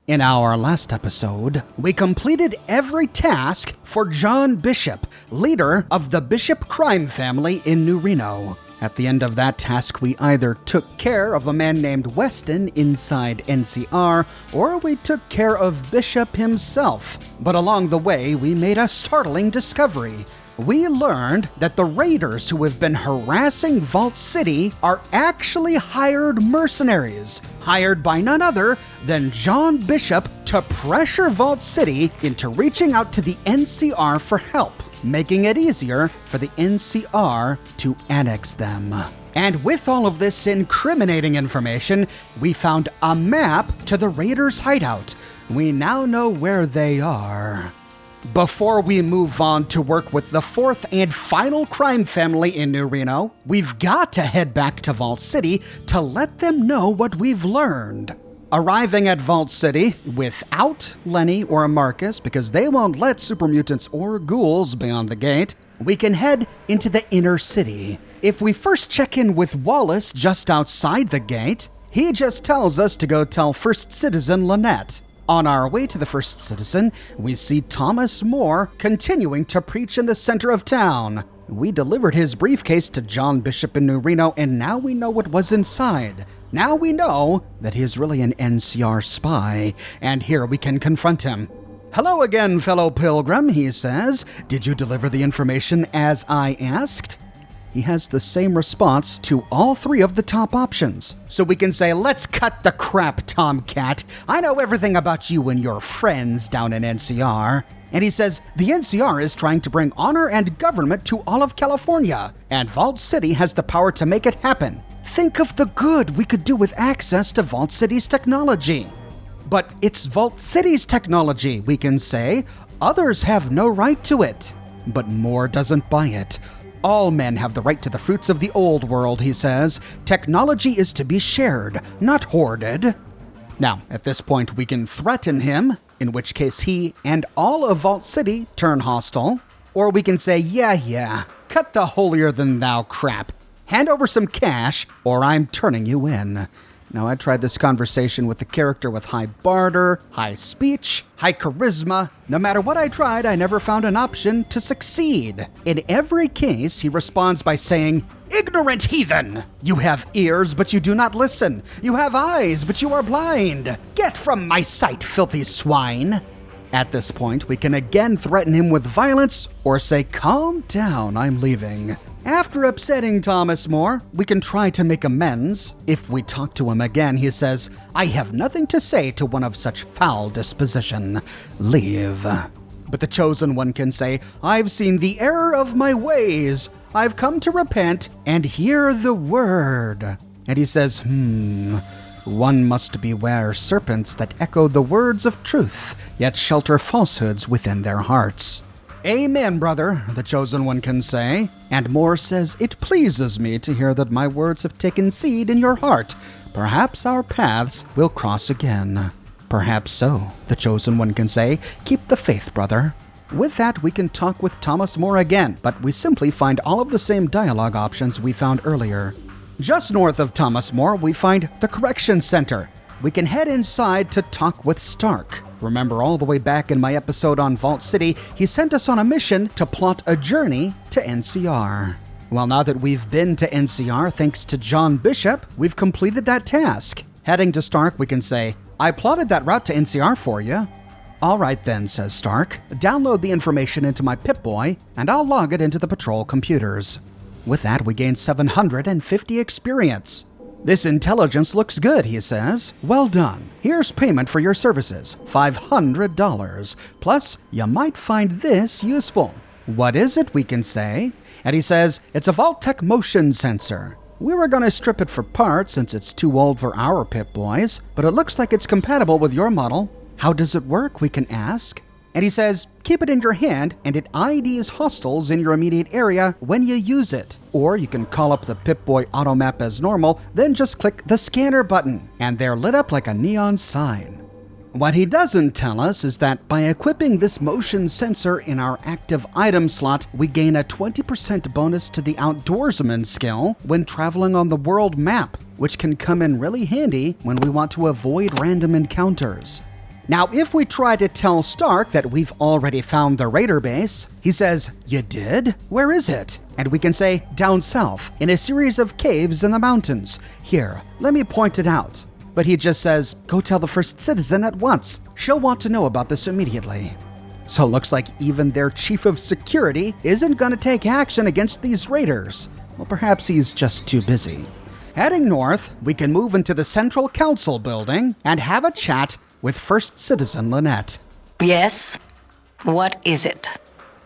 In our last episode, we completed every task for John Bishop, leader of the Bishop crime family in New Reno. At the end of that task, we either took care of a man named Weston inside NCR, or we took care of Bishop himself. But along the way, we made a startling discovery. We learned that the raiders who have been harassing Vault City are actually hired mercenaries, hired by none other than John Bishop to pressure Vault City into reaching out to the NCR for help, making it easier for the NCR to annex them. And with all of this incriminating information, we found a map to the raiders' hideout. We now know where they are. Before we move on to work with the fourth and final crime family in New Reno, we've got to head back to Vault City to let them know what we've learned. Arriving at Vault City without Lenny or Marcus, because they won't let super mutants or ghouls beyond the gate, we can head into the inner city. If we first check in with Wallace just outside the gate, he just tells us to go tell First Citizen Lynette. On our way to the First Citizen, we see Thomas More continuing to preach in the center of town. We delivered his briefcase to John Bishop in New Reno, and now we know what was inside. Now we know that he is really an NCR spy, and here we can confront him. "Hello again, fellow pilgrim," he says. "Did you deliver the information as I asked?" He has the same response to all three of the top options. So we can say, "Let's cut the crap, Tomcat. I know everything about you and your friends down in NCR." And he says, "The NCR is trying to bring honor and government to all of California, and Vault City has the power to make it happen. Think of the good we could do with access to Vault City's technology." But it's Vault City's technology, we can say. Others have no right to it. But Moore doesn't buy it. All men have the right to the fruits of the old world, he says. Technology is to be shared, not hoarded. Now, at this point, we can threaten him, in which case he and all of Vault City turn hostile. Or we can say, yeah, cut the holier-than-thou crap. Hand over some cash, or I'm turning you in. Now, I tried this conversation with the character with high barter, high speech, high charisma. No matter what I tried, I never found an option to succeed. In every case, he responds by saying, "Ignorant heathen! You have ears, but you do not listen. You have eyes, but you are blind. Get from my sight, filthy swine!" At this point, we can again threaten him with violence or say, "Calm down, I'm leaving." After upsetting Thomas More, we can try to make amends. If we talk to him again, he says, "I have nothing to say to one of such foul disposition. Leave." But the Chosen One can say, "I've seen the error of my ways. I've come to repent and hear the word." And he says, "One must beware serpents that echo the words of truth, yet shelter falsehoods within their hearts." "Amen, brother," the Chosen One can say. And Moore says, "It pleases me to hear that my words have taken seed in your heart. Perhaps our paths will cross again." "Perhaps so," the Chosen One can say. "Keep the faith, brother." With that, we can talk with Thomas More again, but we simply find all of the same dialogue options we found earlier. Just north of Thomas More, we find the Correction Center. We can head inside to talk with Stark. Remember, all the way back in my episode on Vault City, he sent us on a mission to plot a journey to NCR. Well, now that we've been to NCR thanks to John Bishop, we've completed that task. Heading to Stark, we can say, "I plotted that route to NCR for you." "All right then," says Stark. "Download the information into my Pip-Boy, and I'll log it into the patrol computers." With that, we gain 750 experience. "This intelligence looks good," he says. "Well done. Here's payment for your services, $500. Plus, you might find this useful." "What is it?" we can say. And he says, "It's a Vault-Tec motion sensor. We were going to strip it for parts since it's too old for our Pip-Boys, but it looks like it's compatible with your model." "How does it work?" we can ask. And he says, "Keep it in your hand, and it IDs hostiles in your immediate area when you use it. Or you can call up the Pip-Boy auto map as normal, then just click the scanner button, and they're lit up like a neon sign." What he doesn't tell us is that by equipping this motion sensor in our active item slot, we gain a 20% bonus to the Outdoorsman skill when traveling on the world map, which can come in really handy when we want to avoid random encounters. Now, if we try to tell Stark that we've already found the raider base, he says, "You did? Where is it?" And we can say, "Down south, in a series of caves in the mountains. Here, let me point it out." But he just says, "Go tell the first citizen at once. She'll want to know about this immediately." So it looks like even their chief of security isn't going to take action against these raiders. Well, perhaps he's just too busy. Heading north, we can move into the Central Council building and have a chat with First Citizen Lynette. Yes? What is it?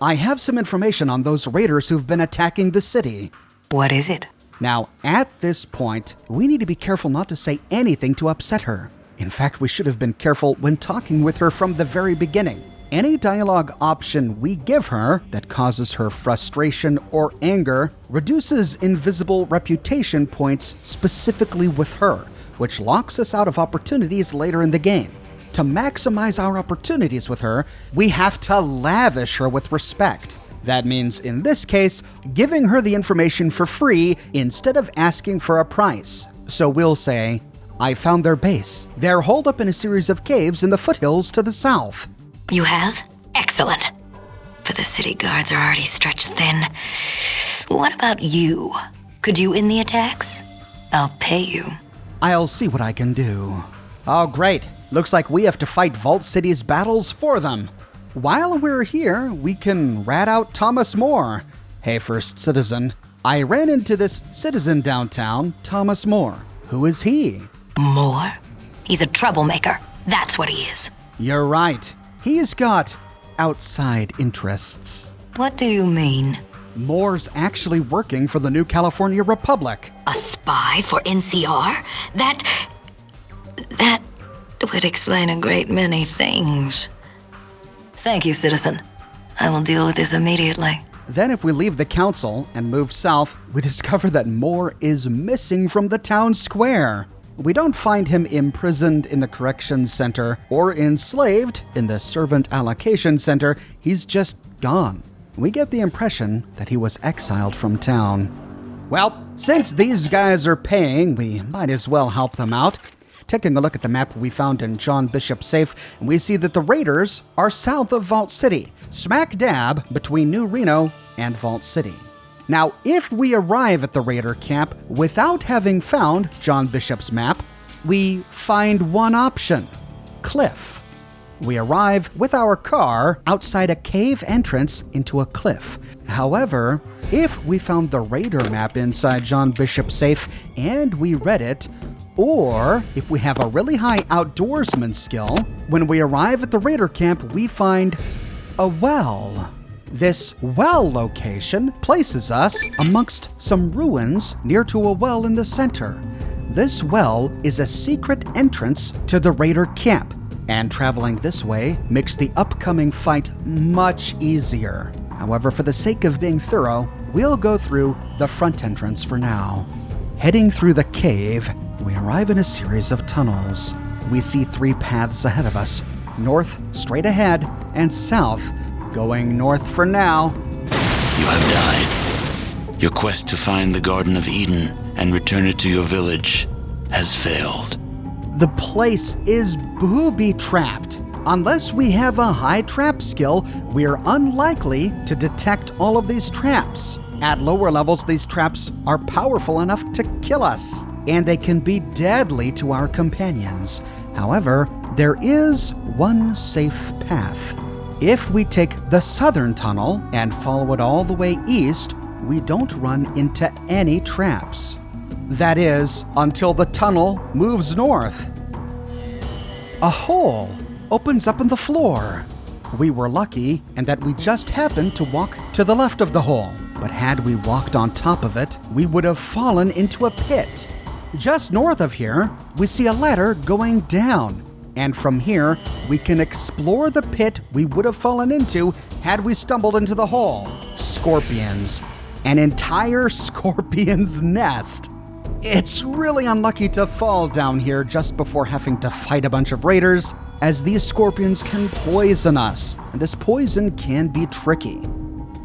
I have some information on those raiders who've been attacking the city. What is it? Now, at this point, we need to be careful not to say anything to upset her. In fact, we should have been careful when talking with her from the very beginning. Any dialogue option we give her that causes her frustration or anger reduces invisible reputation points specifically with her, which locks us out of opportunities later in the game. To maximize our opportunities with her, we have to lavish her with respect. That means, in this case, giving her the information for free instead of asking for a price. So we'll say, "I found their base. They're holed up in a series of caves in the foothills to the south." You have? Excellent. For the city guards are already stretched thin. What about you? Could you in the attacks? I'll pay you. I'll see what I can do. Oh, great. Looks like we have to fight Vault City's battles for them. While we're here, we can rat out Thomas More. Hey, First Citizen. I ran into this citizen downtown, Thomas More. Who is he? More? He's a troublemaker. That's what he is. You're right. He's got outside interests. What do you mean? Moore's actually working for the New California Republic. A spy for NCR? That would explain a great many things. Thank you, citizen. I will deal with this immediately. Then if we leave the council and move south, we discover that Moore is missing from the town square. We don't find him imprisoned in the corrections center or enslaved in the servant allocation center. He's just gone. We get the impression that he was exiled from town. Well, since these guys are paying, we might as well help them out. Taking a look at the map we found in John Bishop's safe, we see that the raiders are south of Vault City, smack dab between New Reno and Vault City. Now, if we arrive at the raider camp without having found John Bishop's map, we find one option: cliff. We arrive with our car outside a cave entrance into a cliff. However, if we found the raider map inside John Bishop's safe and we read it, or if we have a really high outdoorsman skill, when we arrive at the raider camp, we find a well. This well location places us amongst some ruins near to a well in the center. This well is a secret entrance to the raider camp, and traveling this way makes the upcoming fight much easier. However, for the sake of being thorough, we'll go through the front entrance for now. Heading through the cave, we arrive in a series of tunnels. We see 3 paths ahead of us: north, straight ahead, and south, going north for now. You have died. Your quest to find the Garden of Eden and return it to your village has failed. The place is booby-trapped. Unless we have a high trap skill, we're unlikely to detect all of these traps. At lower levels, these traps are powerful enough to kill us, and they can be deadly to our companions. However, there is one safe path. If we take the southern tunnel and follow it all the way east, we don't run into any traps. That is, until the tunnel moves north. A hole opens up in the floor. We were lucky in that we just happened to walk to the left of the hole, but had we walked on top of it, we would have fallen into a pit. Just north of here, we see a ladder going down. And from here, we can explore the pit we would have fallen into had we stumbled into the hole. Scorpions. An entire scorpion's nest. It's really unlucky to fall down here just before having to fight a bunch of raiders, as these scorpions can poison us, and this poison can be tricky.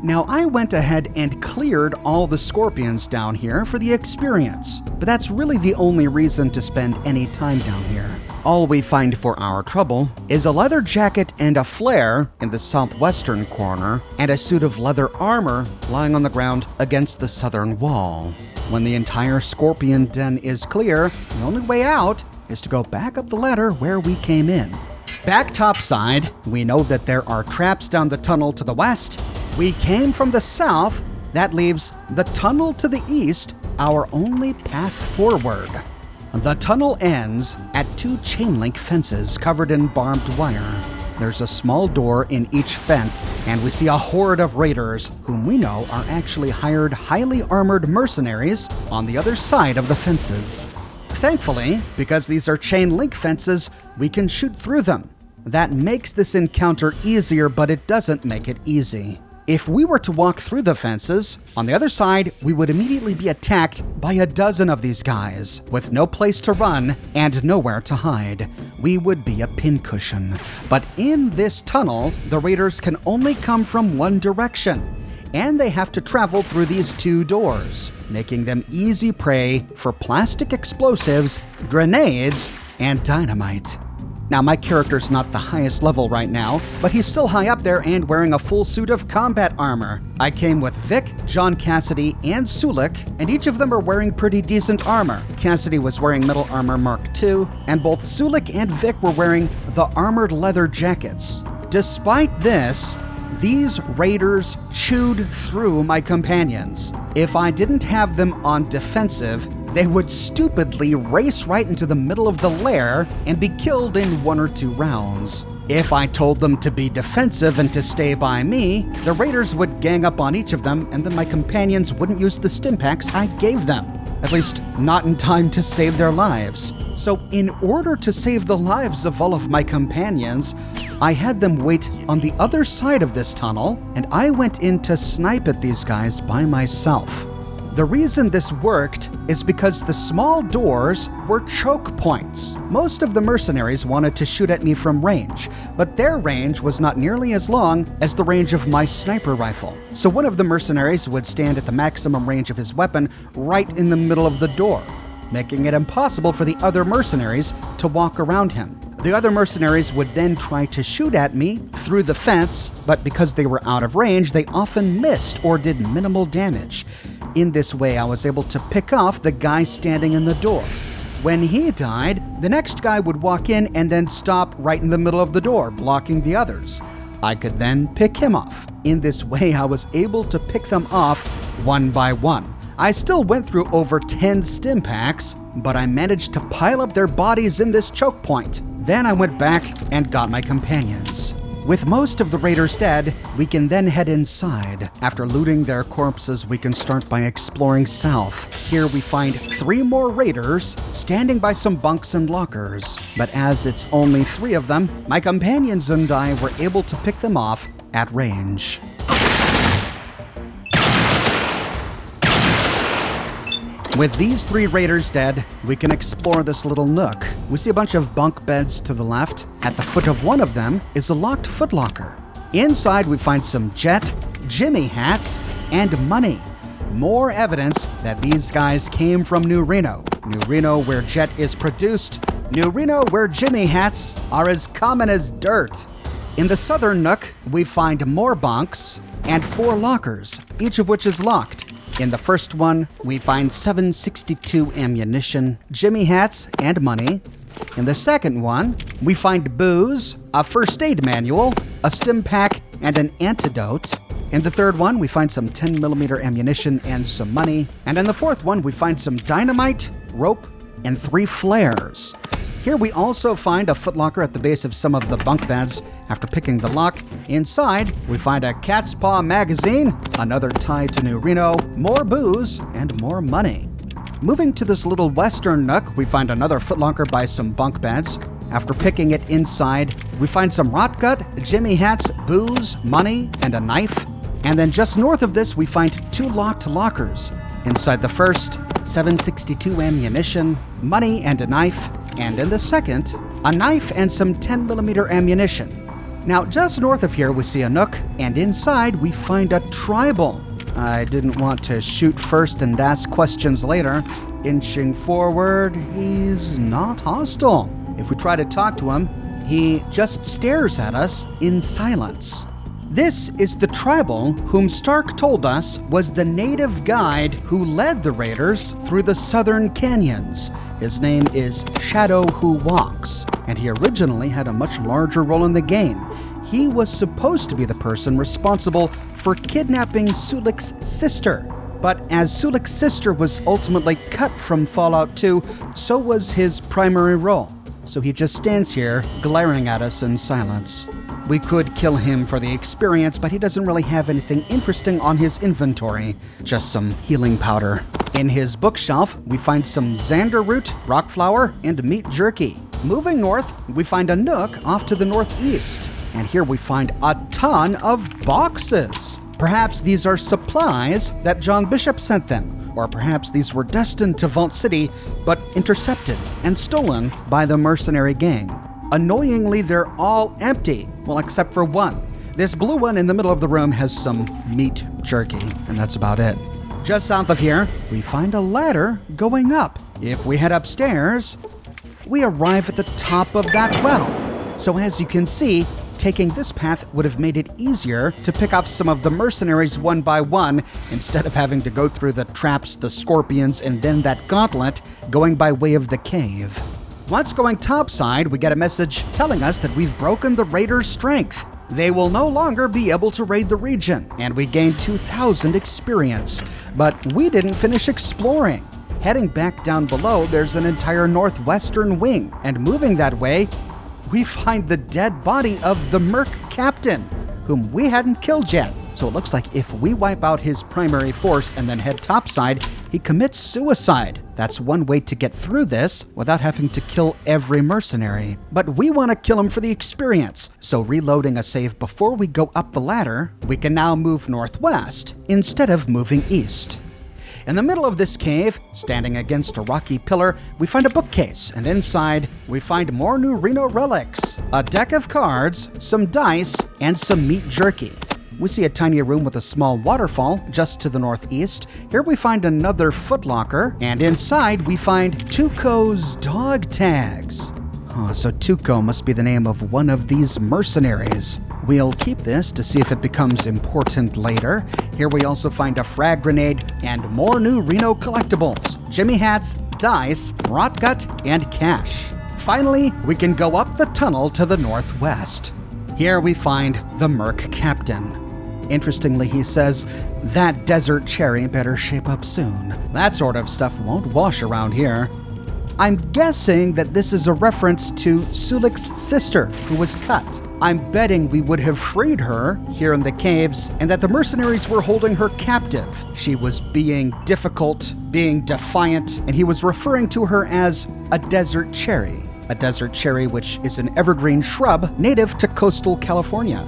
Now, I went ahead and cleared all the scorpions down here for the experience, but that's really the only reason to spend any time down here. All we find for our trouble is a leather jacket and a flare in the southwestern corner, and a suit of leather armor lying on the ground against the southern wall. When the entire scorpion den is clear, the only way out is to go back up the ladder where we came in. Back topside, we know that there are traps down the tunnel to the west. We came from the south. That leaves the tunnel to the east, our only path forward. The tunnel ends at 2 chain link fences covered in barbed wire. There's a small door in each fence, and we see a horde of raiders, whom we know are actually hired, highly armored mercenaries on the other side of the fences. Thankfully, because these are chain link fences, we can shoot through them. That makes this encounter easier, but it doesn't make it easy. If we were to walk through the fences, on the other side, we would immediately be attacked by a dozen of these guys, with no place to run and nowhere to hide. We would be a pincushion. But in this tunnel, the raiders can only come from one direction, and they have to travel through these 2 doors, making them easy prey for plastic explosives, grenades, and dynamite. Now, my character's not the highest level right now, but he's still high up there and wearing a full suit of combat armor. I came with Vic, John Cassidy, and Sulik, and each of them are wearing pretty decent armor. Cassidy was wearing Metal Armor Mark II, and both Sulik and Vic were wearing the armored leather jackets. Despite this, these raiders chewed through my companions. If I didn't have them on defensive, they would stupidly race right into the middle of the lair and be killed in 1 or 2 rounds. If I told them to be defensive and to stay by me, the raiders would gang up on each of them, and then my companions wouldn't use the stim packs I gave them. At least, not in time to save their lives. So in order to save the lives of all of my companions, I had them wait on the other side of this tunnel, and I went in to snipe at these guys by myself. The reason this worked is because the small doors were choke points. Most of the mercenaries wanted to shoot at me from range, but their range was not nearly as long as the range of my sniper rifle. So one of the mercenaries would stand at the maximum range of his weapon right in the middle of the door, making it impossible for the other mercenaries to walk around him. The other mercenaries would then try to shoot at me through the fence, but because they were out of range, they often missed or did minimal damage. In this way, I was able to pick off the guy standing in the door. When he died, the next guy would walk in and then stop right in the middle of the door, blocking the others. I could then pick him off. In this way, I was able to pick them off one by one. I still went through over 10 stim packs, but I managed to pile up their bodies in this choke point. Then I went back and got my companions. With most of the raiders dead, we can then head inside. After looting their corpses, we can start by exploring south. Here we find 3 more raiders standing by some bunks and lockers. But as it's only 3 of them, my companions and I were able to pick them off at range. With these 3 raiders dead, we can explore this little nook. We see a bunch of bunk beds to the left. At the foot of one of them is a locked footlocker. Inside, we find some Jet, Jimmy hats, and money. More evidence that these guys came from New Reno. New Reno, where Jet is produced. New Reno, where Jimmy hats are as common as dirt. In the southern nook, we find more bunks and 4 lockers, each of which is locked. In the first one, we find 7.62 ammunition, Jimmy hats, and money. In the second one, we find booze, a first aid manual, a stim pack, and an antidote. In the third one, we find some 10mm ammunition and some money. And in the fourth one, we find some dynamite, rope, and 3 flares. Here we also find a footlocker at the base of some of the bunk beds. After picking the lock, inside we find a cat's paw magazine, another tie to New Reno, more booze, and more money. Moving to this little western nook, we find another footlocker by some bunk beds. After picking it inside, we find some rotgut, Jimmy hats, booze, money, and a knife. And then just north of this, we find 2 locked lockers. Inside the first, 7.62 ammunition, money, and a knife. And in the second, a knife and some 10mm ammunition. Now, just north of here, we see a nook, and inside we find a tribal. I didn't want to shoot first and ask questions later. Inching forward, he's not hostile. If we try to talk to him, he just stares at us in silence. This is the tribal whom Stark told us was the native guide who led the raiders through the southern canyons. His name is Shadow Who Walks, and he originally had a much larger role in the game. He was supposed to be the person responsible for kidnapping Sulik's sister. But as Sulik's sister was ultimately cut from Fallout 2, so was his primary role. So he just stands here, glaring at us in silence. We could kill him for the experience, but he doesn't really have anything interesting on his inventory. Just some healing powder. In his bookshelf, we find some xander root, rock flour, and meat jerky. Moving north, we find a nook off to the northeast. And here we find a ton of boxes. Perhaps these are supplies that John Bishop sent them, or perhaps these were destined to Vault City, but intercepted and stolen by the mercenary gang. Annoyingly, they're all empty, well, except for one. This blue one in the middle of the room has some meat jerky, and that's about it. Just south of here, we find a ladder going up. If we head upstairs, we arrive at the top of that well. So as you can see, taking this path would have made it easier to pick off some of the mercenaries one by one, instead of having to go through the traps, the scorpions, and then that gauntlet going by way of the cave. Once going topside, we get a message telling us that we've broken the raiders' strength. They will no longer be able to raid the region, and we gained 2,000 experience. But we didn't finish exploring. Heading back down below, there's an entire northwestern wing, and moving that way, we find the dead body of the Merc Captain, whom we hadn't killed yet. So it looks like if we wipe out his primary force and then head topside, he commits suicide. That's one way to get through this without having to kill every mercenary. But we want to kill him for the experience, so reloading a save before we go up the ladder, we can now move northwest instead of moving east. In the middle of this cave, standing against a rocky pillar, we find a bookcase, and inside, we find more new Reno relics, a deck of cards, some dice, and some meat jerky. We see a tiny room with a small waterfall just to the northeast. Here we find another footlocker, and inside we find Tuco's dog tags. Oh, so Tuco must be the name of one of these mercenaries. We'll keep this to see if it becomes important later. Here we also find a frag grenade and more new Reno collectibles, Jimmy hats, dice, rot gut, and cash. Finally, we can go up the tunnel to the northwest. Here we find the Merc Captain. Interestingly, he says, that desert cherry better shape up soon. That sort of stuff won't wash around here. I'm guessing that this is a reference to Sulik's sister, who was cut. I'm betting we would have freed her here in the caves, and that the mercenaries were holding her captive. She was being difficult, being defiant, and he was referring to her as a desert cherry. A desert cherry which is an evergreen shrub native to coastal California.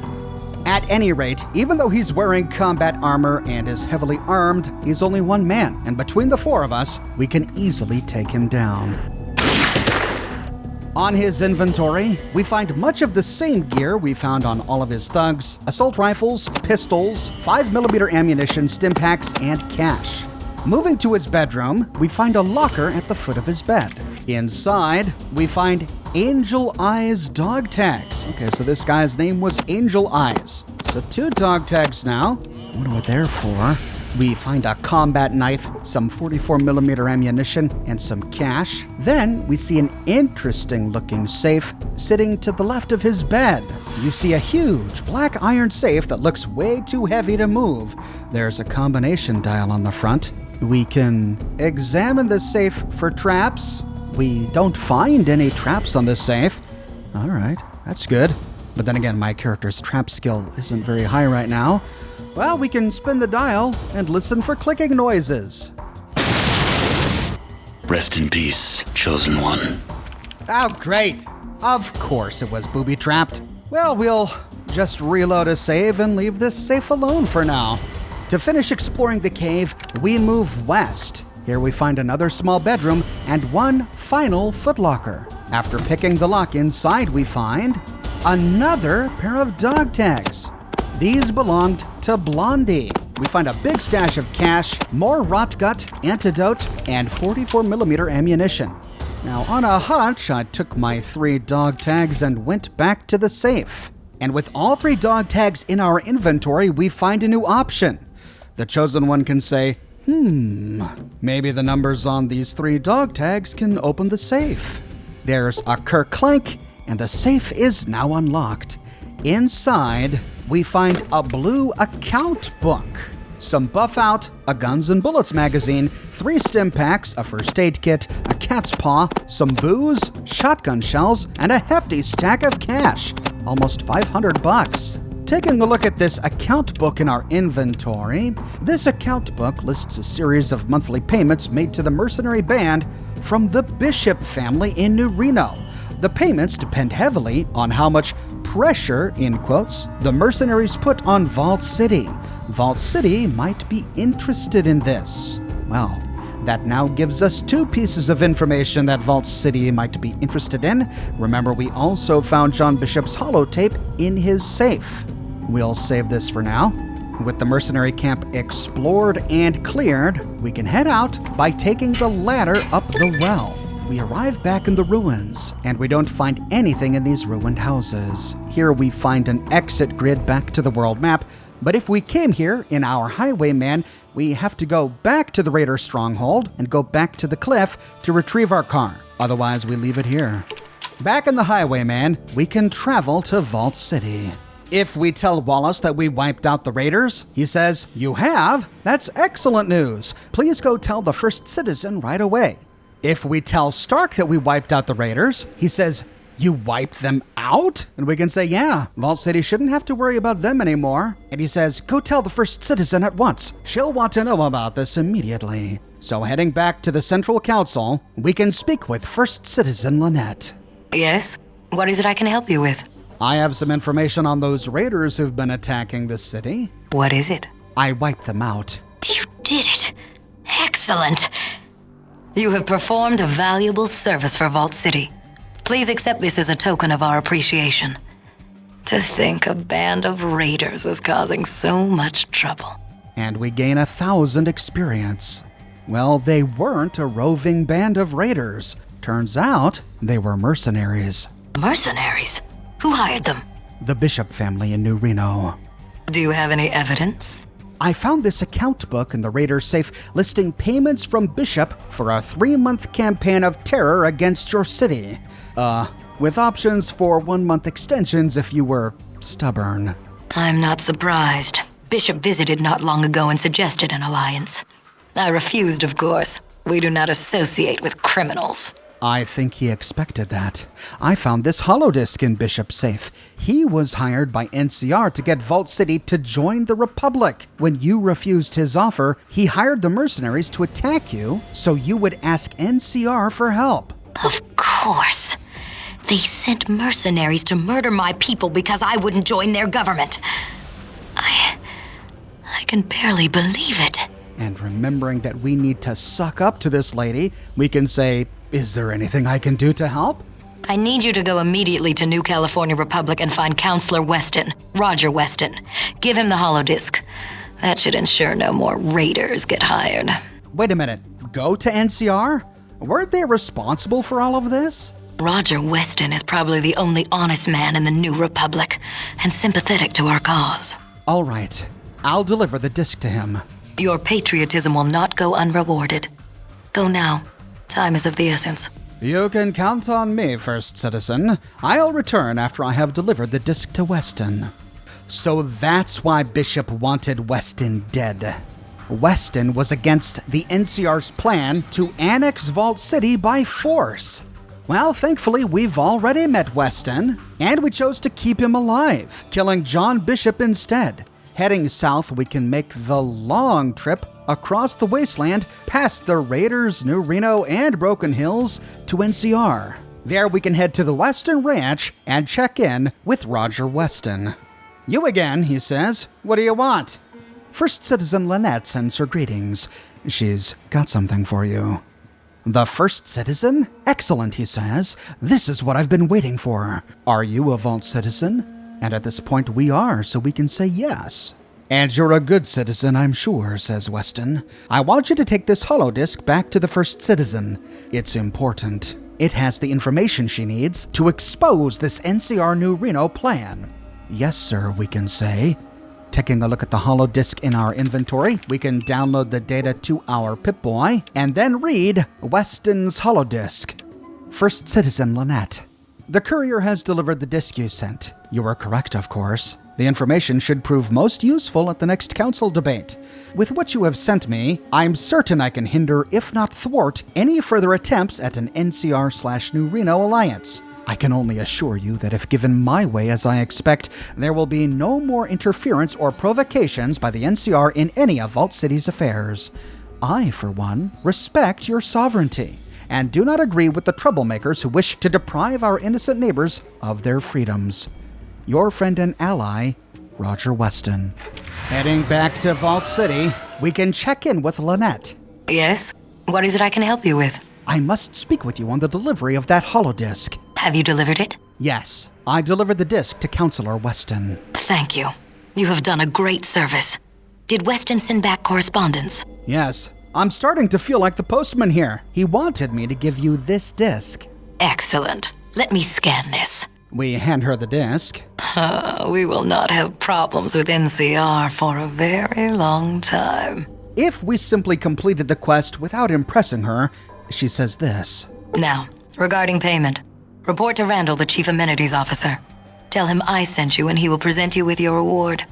At any rate, even though he's wearing combat armor and is heavily armed, he's only one man, and between the four of us, we can easily take him down. On his inventory, we find much of the same gear we found on all of his thugs: assault rifles, pistols, 5mm ammunition, stim packs, and cash. Moving to his bedroom, we find a locker at the foot of his bed. Inside, we find Angel Eyes dog tags. Okay, so this guy's name was Angel Eyes. So 2 dog tags now. What are we there for? We find a combat knife, some 44mm ammunition, and some cash. Then we see an interesting looking safe sitting to the left of his bed. You see a huge black iron safe that looks way too heavy to move. There's a combination dial on the front. We can examine the safe for traps. We don't find any traps on this safe. All right, that's good. But then again, my character's trap skill isn't very high right now. Well, we can spin the dial and listen for clicking noises. Rest in peace, Chosen One. Oh, great. Of course it was booby-trapped. Well, we'll just reload a save and leave this safe alone for now. To finish exploring the cave, we move west. Here we find another small bedroom and one final footlocker. After picking the lock inside, we find another pair of dog tags. These belonged to Blondie. We find a big stash of cash, more rot gut, antidote, and 44mm ammunition. Now, on a hunch, I took my 3 dog tags and went back to the safe. And with all 3 dog tags in our inventory, we find a new option. The chosen one can say, maybe the numbers on these 3 dog tags can open the safe. There's a clank, and the safe is now unlocked. Inside, we find a blue account book, some buff out, a Guns and Bullets magazine, 3 stim packs, a first aid kit, a cat's paw, some booze, shotgun shells, and a hefty stack of cash, almost $500. Taking a look at this account book in our inventory, this account book lists a series of monthly payments made to the mercenary band from the Bishop family in New Reno. The payments depend heavily on how much pressure, in quotes, the mercenaries put on Vault City. Vault City might be interested in this. Well, that now gives us 2 pieces of information that Vault City might be interested in. Remember, we also found John Bishop's holotape in his safe. We'll save this for now. With the mercenary camp explored and cleared, we can head out by taking the ladder up the well. We arrive back in the ruins, and we don't find anything in these ruined houses. Here we find an exit grid back to the world map, but if we came here in our highwayman, we have to go back to the Raider stronghold and go back to the cliff to retrieve our car. Otherwise, we leave it here. Back in the highwayman, we can travel to Vault City. If we tell Wallace that we wiped out the Raiders, he says, "You have? That's excellent news. Please go tell the first citizen right away." If we tell Stark that we wiped out the Raiders, he says, "You wiped them out?" And we can say, "Yeah, Vault City shouldn't have to worry about them anymore." And he says, "Go tell the first citizen at once. She'll want to know about this immediately." So heading back to the Central Council, we can speak with First Citizen Lynette. Yes? What is it I can help you with? I have some information on those raiders who've been attacking the city. What is it? I wiped them out. You did it. Excellent. You have performed a valuable service for Vault City. Please accept this as a token of our appreciation. To think a band of raiders was causing so much trouble. And we gain 1,000 experience. Well, they weren't a roving band of raiders. Turns out they were mercenaries. Mercenaries? Who hired them? The Bishop family in New Reno. Do you have any evidence? I found this account book in the Raider safe listing payments from Bishop for a 3-month campaign of terror against your city. With options for 1-month extensions if you were stubborn. I'm not surprised. Bishop visited not long ago and suggested an alliance. I refused, of course. We do not associate with criminals. I think he expected that. I found this holodisc in Bishop's safe. He was hired by NCR to get Vault City to join the Republic. When you refused his offer, he hired the mercenaries to attack you so you would ask NCR for help. Of course. They sent mercenaries to murder my people because I wouldn't join their government. I can barely believe it. And remembering that we need to suck up to this lady, we can say, "Is there anything I can do to help?" I need you to go immediately to New California Republic and find Counselor Weston, Roger Weston. Give him the holodisc. That should ensure no more raiders get hired. Wait a minute. Go to NCR? Weren't they responsible for all of this? Roger Weston is probably the only honest man in the New Republic and sympathetic to our cause. All right. I'll deliver the disc to him. Your patriotism will not go unrewarded. Go now. Time is of the essence. You can count on me, First Citizen. I'll return after I have delivered the disc to Weston. So that's why Bishop wanted Weston dead. Weston was against the NCR's plan to annex Vault City by force. Well, thankfully, we've already met Weston, and we chose to keep him alive, killing John Bishop instead. Heading south, we can make the long trip across the wasteland, past the Raiders, New Reno, and Broken Hills to NCR. There we can head to the Weston Ranch and check in with Roger Weston. "You again," he says. "What do you want?" First Citizen Lynette sends her greetings. She's got something for you. "The First Citizen? Excellent," he says. "This is what I've been waiting for. Are you a Vault Citizen?" And at this point we are, so we can say yes. "And you're a good citizen, I'm sure," says Weston. "I want you to take this holodisc back to the First Citizen. It's important." It has the information she needs to expose this NCR New Reno plan. Yes, sir, we can say. Taking a look at the holodisk in our inventory, we can download the data to our Pip-Boy and then read Weston's holodisk. First Citizen Lynette. The courier has delivered the disk you sent. You are correct, of course. The information should prove most useful at the next council debate. With what you have sent me, I'm certain I can hinder, if not thwart, any further attempts at an NCR/New Reno alliance. I can only assure you that if given my way as I expect, there will be no more interference or provocations by the NCR in any of Vault City's affairs. I, for one, respect your sovereignty, and do not agree with the troublemakers who wish to deprive our innocent neighbors of their freedoms. Your friend and ally, Roger Weston. Heading back to Vault City, we can check in with Lynette. Yes? What is it I can help you with? I must speak with you on the delivery of that holodisk. Have you delivered it? Yes, I delivered the disk to Counselor Weston. Thank you. You have done a great service. Did Weston send back correspondence? Yes, I'm starting to feel like the postman here. He wanted me to give you this disk. Excellent. Let me scan this. We hand her the disk. We will not have problems with NCR for a very long time. If we simply completed the quest without impressing her, she says this. Now, regarding payment, report to Randall, the Chief Amenities Officer. Tell him I sent you and he will present you with your reward.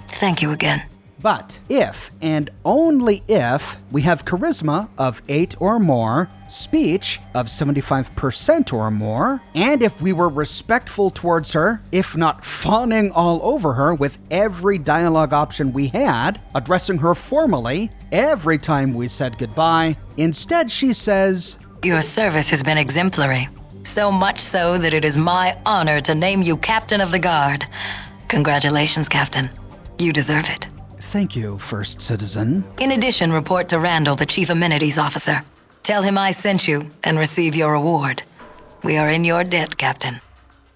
Thank you again. But if, and only if, we have charisma of 8 or more, speech of 75% or more, and if we were respectful towards her, if not fawning all over her with every dialogue option we had, addressing her formally every time we said goodbye, instead she says, Your service has been exemplary. So much so that it is my honor to name you Captain of the Guard. Congratulations, Captain. You deserve it. Thank you, First Citizen. In addition, report to Randall, the Chief Amenities Officer. Tell him I sent you and receive your reward. We are in your debt, Captain.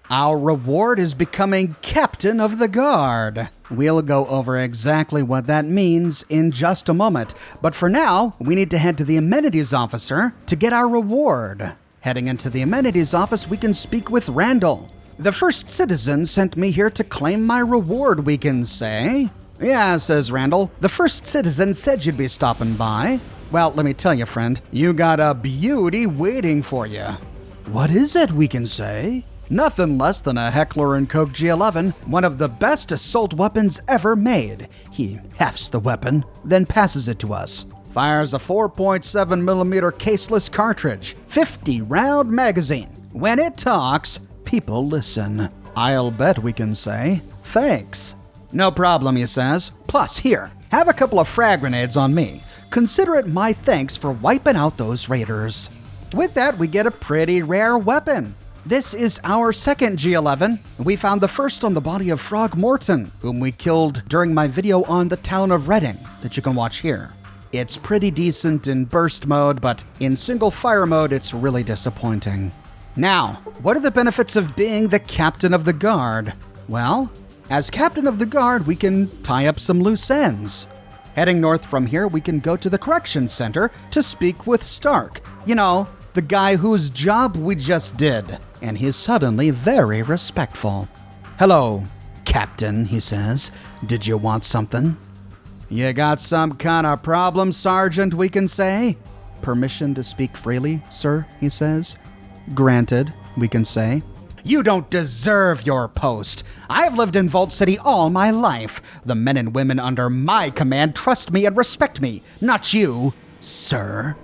Our reward is becoming Captain of the Guard. We'll go over exactly what that means in just a moment. But for now, we need to head to the Amenities Officer to get our reward. Heading into the Amenities Office, we can speak with Randall. The First Citizen sent me here to claim my reward, we can say. Yeah, says Randall. The First Citizen said you'd be stopping by. Well, let me tell you, friend, you got a beauty waiting for you. What is it, we can say? Nothing less than a Heckler & Koch G11, one of the best assault weapons ever made. He hefts the weapon, then passes it to us. Fires a 4.7mm caseless cartridge, 50-round magazine. When it talks, people listen. I'll bet we can say, thanks. No problem, he says. Plus, here, have a couple of frag grenades on me. Consider it my thanks for wiping out those raiders. With that, we get a pretty rare weapon. This is our second G11. We found the first on the body of Frog Morton, whom we killed during my video on the town of Reading that you can watch here. It's pretty decent in burst mode, but in single fire mode, it's really disappointing. Now, what are the benefits of being the Captain of the Guard? Well, as Captain of the Guard, we can tie up some loose ends. Heading north from here, we can go to the Corrections Center to speak with Stark. You know, the guy whose job we just did. And he's suddenly very respectful. Hello, Captain, he says. Did you want something? You got some kind of problem, Sergeant, we can say? Permission to speak freely, sir, he says. Granted, we can say. You don't deserve your post. I've lived in Vault City all my life. The men and women under my command trust me and respect me, not you, sir.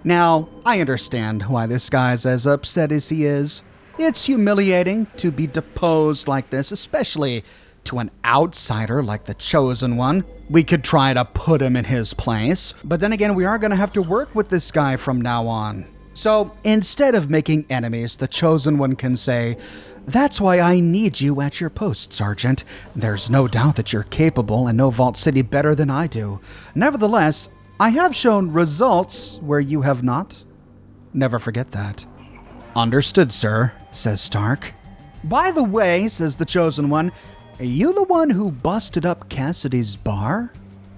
Now, I understand why this guy's as upset as he is. It's humiliating to be deposed like this, especially to an outsider like the Chosen One. We could try to put him in his place, but then again, we are going to have to work with this guy from now on. So instead of making enemies, the Chosen One can say, that's why I need you at your post, Sergeant. There's no doubt that you're capable and know Vault City better than I do. Nevertheless, I have shown results where you have not. Never forget that. Understood, sir, says Stark. By the way, says the Chosen One, are you the one who busted up Cassidy's bar?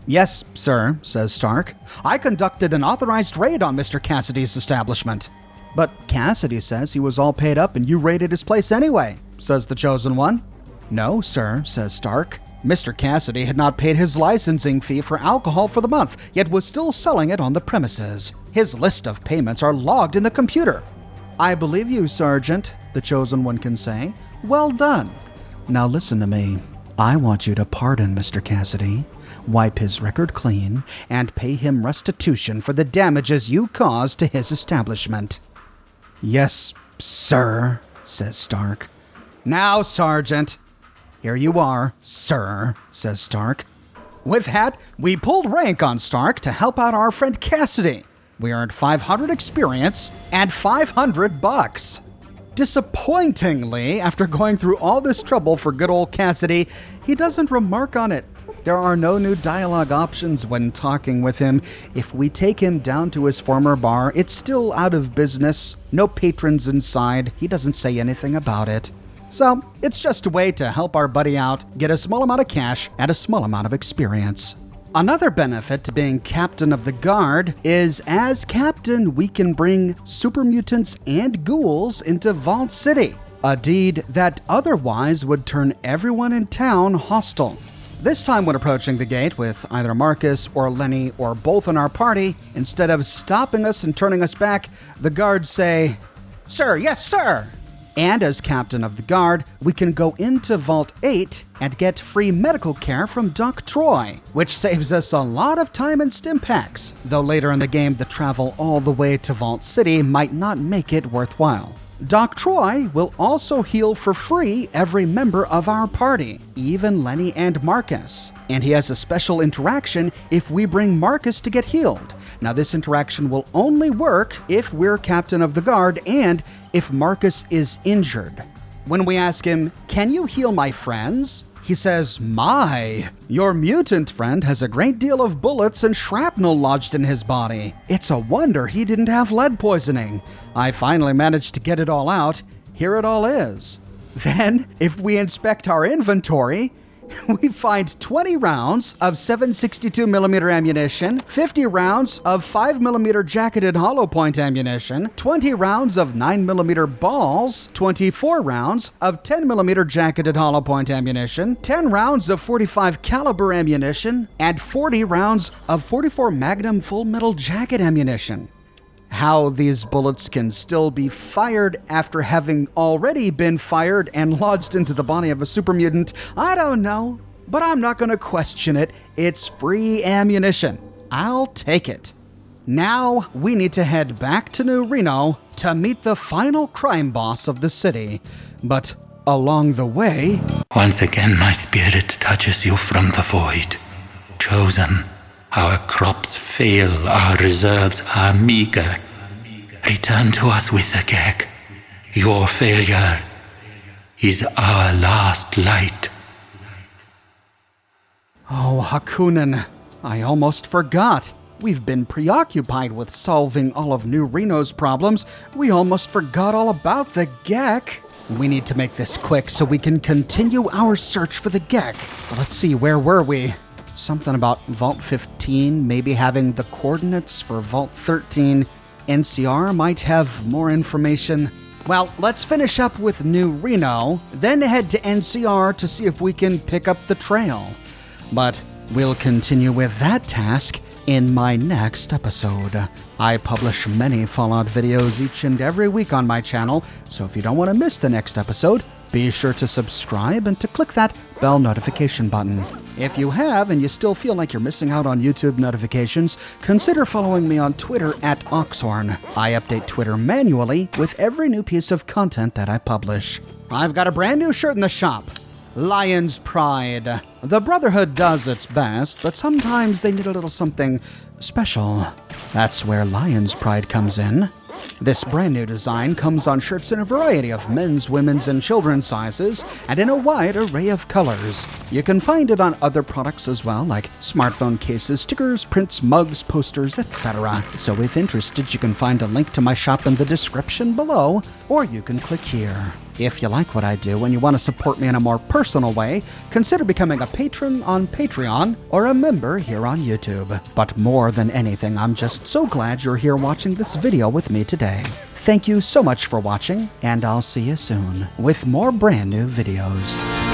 Yes, sir, says Stark. I conducted an authorized raid on Mr. Cassidy's establishment. But Cassidy says he was all paid up and you raided his place anyway, says the Chosen One. No, sir, says Stark. Mr. Cassidy had not paid his licensing fee for alcohol for the month, yet was still selling it on the premises. His list of payments are logged in the computer. I believe you, Sergeant, the Chosen One can say. Well done. Now listen to me. I want you to pardon Mr. Cassidy, wipe his record clean, and pay him restitution for the damages you caused to his establishment. Yes, sir, says Stark. Now, Sergeant. Here you are, sir, says Stark. With that, we pulled rank on Stark to help out our friend Cassidy. We earned 500 experience and $500. Disappointingly, after going through all this trouble for good old Cassidy, he doesn't remark on it. There are no new dialogue options when talking with him. If we take him down to his former bar, it's still out of business. No patrons inside. He doesn't say anything about it. So, it's just a way to help our buddy out, get a small amount of cash and a small amount of experience. Another benefit to being captain of the guard is, as captain, we can bring super mutants and ghouls into Vault City, a deed that otherwise would turn everyone in town hostile. This time when approaching the gate with either Marcus or Lenny or both in our party, instead of stopping us and turning us back, the guards say, "Sir, yes, sir!" And as captain of the guard, we can go into Vault 8 and get free medical care from Doc Troy, which saves us a lot of time and stim packs, though later in the game the travel all the way to Vault City might not make it worthwhile. Doc Troy will also heal for free every member of our party, even Lenny and Marcus. And he has a special interaction if we bring Marcus to get healed. Now this interaction will only work if we're captain of the guard and if Marcus is injured. When we ask him, "Can you heal my friends?" he says, "My, your mutant friend has a great deal of bullets and shrapnel lodged in his body. It's a wonder he didn't have lead poisoning. I finally managed to get it all out. Here it all is." Then, if we inspect our inventory, we find 20 rounds of 7.62mm ammunition, 50 rounds of 5mm jacketed hollow point ammunition, 20 rounds of 9mm balls, 24 rounds of 10mm jacketed hollow point ammunition, 10 rounds of 45 caliber ammunition, and 40 rounds of 44 Magnum full metal jacket ammunition. How these bullets can still be fired after having already been fired and lodged into the body of a super mutant, I don't know, but I'm not going to question it. It's free ammunition. I'll take it. Now we need to head back to New Reno to meet the final crime boss of the city. But along the way... Once again my spirit touches you from the void. Chosen. Our crops fail, our reserves are meager. Return to us with the gag. Your failure is our last light. Oh, Hakunen, I almost forgot. We've been preoccupied with solving all of New Reno's problems. We almost forgot all about the Gek. We need to make this quick so we can continue our search for the Gek. Let's see, where were we? Something about Vault 15 maybe having the coordinates for Vault 13. NCR might have more information. Well, let's finish up with New Reno, then head to NCR to see if we can pick up the trail. But we'll continue with that task in my next episode. I publish many Fallout videos each and every week on my channel, so if you don't want to miss the next episode, be sure to subscribe and to click that bell notification button. If you have and you still feel like you're missing out on YouTube notifications, consider following me on Twitter at Oxhorn. I update Twitter manually with every new piece of content that I publish. I've got a brand new shirt in the shop. Lion's Pride. The Brotherhood does its best, but sometimes they need a little something special. That's where Lion's Pride comes in. This brand new design comes on shirts in a variety of men's, women's, and children's sizes, and in a wide array of colors. You can find it on other products as well, like smartphone cases, stickers, prints, mugs, posters, etc. So if interested, you can find a link to my shop in the description below, or you can click here. If you like what I do and you want to support me in a more personal way, consider becoming a patron on Patreon or a member here on YouTube. But more than anything, I'm just so glad you're here watching this video with me today. Thank you so much for watching, and I'll see you soon with more brand new videos.